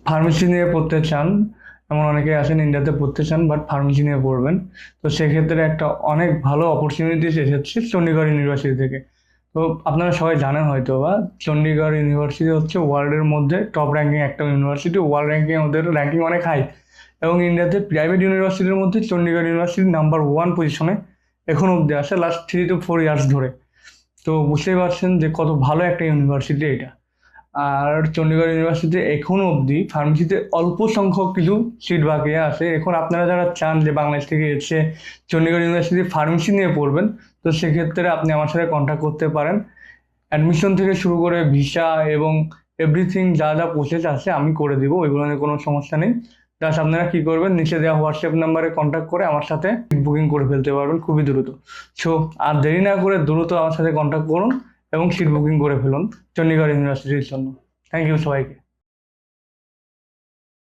Pharmacy নিয়ে পড়তে চান, এমন অনেকে আছেন ইন্ডিয়াতে পড়তে চান বাট ফার্মেসি নিয়ে পড়বেন। তো সেক্ষেত্রে একটা অনেক ভালো অপরচুনিটি এসেছে চণ্ডীগড় ইউনিভার্সিটি থেকে। তো আপনারা সবাই জানেন হয়তো বা, চণ্ডীগড় ইউনিভার্সিটি হচ্ছে ওয়ার্ল্ডের মধ্যে টপ র্যাঙ্কিং একটা ইউনিভার্সিটি। ওয়ার্ল্ড র্যাঙ্কিং ওদের র্যাঙ্কিং অনেক হাই, এবং ইন্ডিয়াতে প্রাইভেট ইউনিভার্সিটির মধ্যে চণ্ডীগড় ইউনিভার্সিটি নাম্বার ওয়ান পজিশনে এখন অব্দি আসে, লাস্ট 3 to 4 ইয়ার্স ধরে। তো বুঝতেই পারছেন যে কত ভালো একটা ইউনিভার্সিটি এটা। আর চণ্ডীগড় ইউনিভার্সিটি এখনো অবধি ফার্মেসিতে অল্প সংখ্যক কিছু সিট বাকি আছে। এখন আপনারা যারা চান যে বাংলাদেশ থেকে এসে চণ্ডীগড় ইউনিভার্সিটি ফার্মেসি নিয়ে পড়বেন, তো সেক্ষেত্রে আপনি আমার সাথে কন্ট্যাক্ট করতে পারেন। অ্যাডমিশন থেকে শুরু করে ভিসা এবং এভরিথিং যা যা প্রসেস আছে আমি করে দিব, ওইগুলো নিয়ে কোনো সমস্যা নেই। জাস্ট আপনারা কি করবেন, নিচে দেওয়া হোয়াটসঅ্যাপ নাম্বারে কন্ট্যাক্ট করে আমার সাথে বুকিং করে ফেলতে পারবেন খুবই দ্রুত। সো আর দেরি না করে দ্রুত আমার সাথে কন্ট্যাক্ট করুন এবং সিট বুকিং করে ফেলুন চণ্ডীগড় ইউনিভার্সিটির জন্য। থ্যাংক ইউ সবাইকে।